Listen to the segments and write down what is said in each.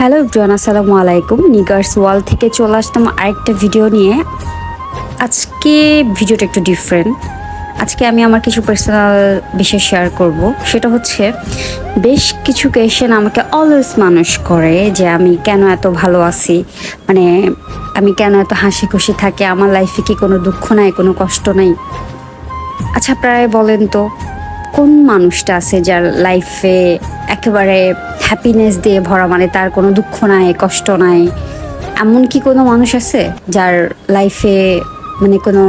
Hello everyone, আসসালামু আলাইকুম। নিগার্স ওয়াল থেকে চলে আসলাম আরেকটা ভিডিও নিয়ে। আজকে ভিডিওটা একটু ডিফারেন্ট। আজকে আমি আমার কিছু পার্সোনাল বিষয় শেয়ার করব। সেটা হচ্ছে বেশ কিছু কোয়েশ্চেন আমাকে অলওয়েজ মানুষ করে যে আমি কেন এত ভালো আছি, মানে আমি কেন এত হাসি খুশি থাকি, আমার লাইফে কি কোনো দুঃখ নাই, কোনো কষ্ট নাই। আচ্ছা প্রায় বলেন তো, কোন মানুষটা আছে যার লাইফে একেবারে হ্যাপিনেস দিয়ে ভরা, মানে তার কোনো দুঃখ নাই, কষ্ট নাই? এমন কি কোনো মানুষ আছে যার লাইফে মানে কোনো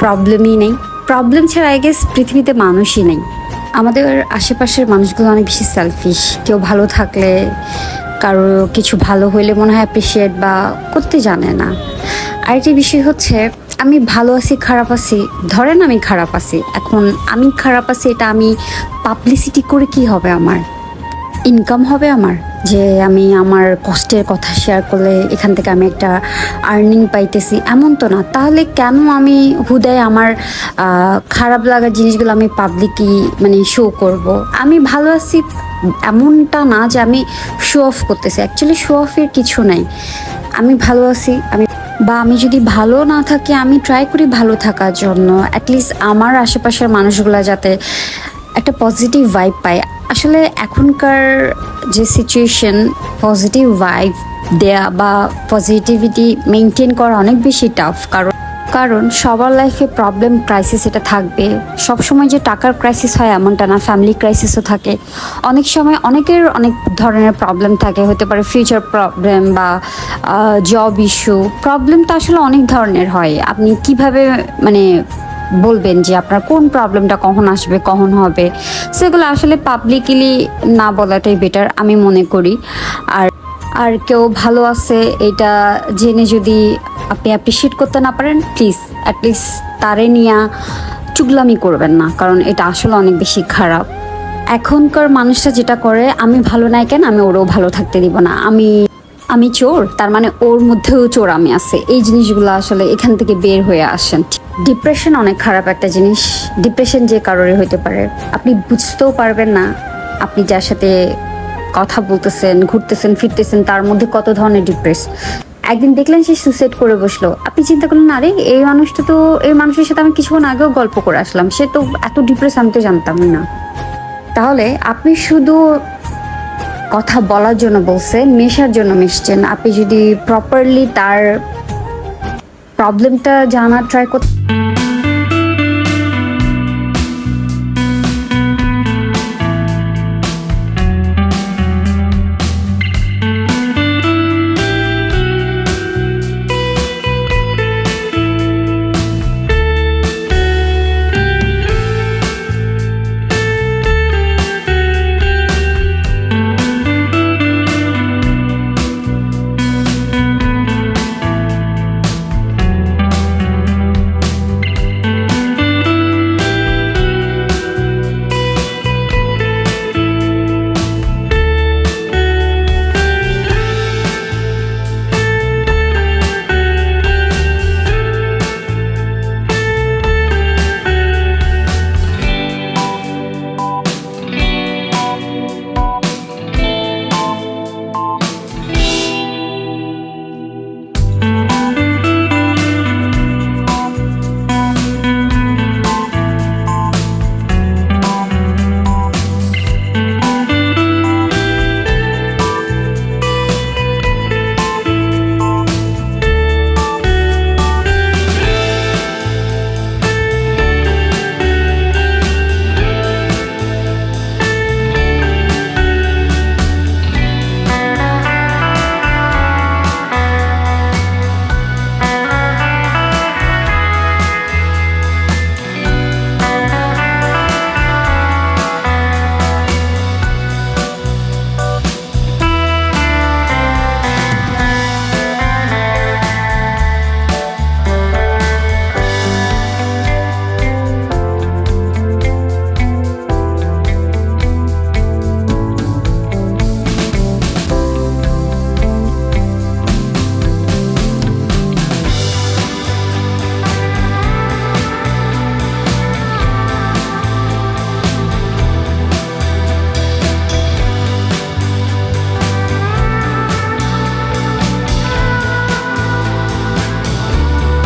প্রবলেমই নেই? প্রবলেম ছাড়া আই গেস পৃথিবীতে মানুষই নেই। আমাদের আশেপাশের মানুষগুলো অনেক বেশি সেলফিশ। কেউ ভালো থাকলে, কারো কিছু ভালো হইলে মনে হয় অ্যাপ্রিসিয়েট বা করতে জানে না। আরেকটি বিষয় হচ্ছে, আমি ভালো আছি খারাপ আছি, ধরেন আমি খারাপ আছি, এখন আমি খারাপ আছি, এটা আমি পাবলিসিটি করে কি হবে? আমার ইনকাম হবে আমার, যে আমি আমার কষ্টের কথা শেয়ার করলে এখান থেকে আমি একটা আর্নিং পাইতেছি? এমন তো না। তাহলে কেন আমি হুদায় আমার খারাপ লাগার জিনিসগুলো আমি পাবলিকই মানে শো করব? আমি ভালো আছি এমনটা না যে আমি শো অফ করতেছি। অ্যাকচুয়ালি শো অফের কিছু নাই। আমি ভালো আছি, আমি যদি ভালো না থাকি, আমি ট্রাই করি ভালো থাকার জন্য। অ্যাটলিস্ট আমার আশেপাশের মানুষগুলো যাতে একটা পজিটিভ ভাইব পায়। আসলে এখনকার যে সিচুয়েশন, পজিটিভ ভাইব দেয়া বা পজিটিভিটি মেনটেন করা অনেক বেশি টাফ। কারণ সবার লাইফে প্রবলেম, ক্রাইসিস এটা থাকবে। সবসময় যে টাকার ক্রাইসিস হয় এমনটা না, ফ্যামিলি ক্রাইসিসও থাকে। অনেক সময় অনেকের অনেক ধরনের প্রবলেম থাকে, হতে পারে ফিউচার প্রবলেম বা জব ইস্যু। প্রবলেমটা আসলে অনেক ধরনের হয়। আপনি কিভাবে মানে বলবেন যে আপনার কোন প্রবলেমটা কখন আসবে, কখন হবে? সেগুলো আসলে পাবলিকলি না বলাটাই বেটার আমি মনে করি। আর আর কেউ ভালো আছে এটা জেনে যদি আপনি অ্যাপ্রিসিয়েট করতে না পারেন, প্লিজ অ্যাটলিস্ট তারে নিয়ে চুগলামি করবেন না, কারণ এটা আসলে অনেক বেশি খারাপ। এখনকার মানুষরা যেটা করে, আমি ভালো নাই কেন আমি ওরও ভালো থাকতে দিব না, আমি চোর তার মানে ওর মধ্যেও চোর আমি আছে। এই জিনিসগুলো আসলে এখান থেকে বের হয়ে আসেন। ডিপ্রেশন অনেক খারাপ একটা জিনিস। ডিপ্রেশন যে কারোরই হতে পারে, আপনি বুঝতেও পারবেন না। আপনি যার সাথে কথা বলতেছেন, ঘুরতেছেন, ফিরতেছেন, তার মধ্যে কত ধরনের ডিপ্রেস। একদিন দেখলেন সে সুইসাইড করে বসলো, আপনি চিন্তা করলেন আরে এই মানুষটা তো, এই মানুষের সাথে আমি কিছুক্ষণ আগেও গল্প করে আসলাম, সে তো এত ডিপ্রেস, আমি তো জানতামই না। তাহলে আপনি শুধু কথা বলার জন্য বলছেন, মেশার জন্য মিশছেন। আপনি যদি প্রপারলি তার প্রবলেমটা জানার ট্রাই করতে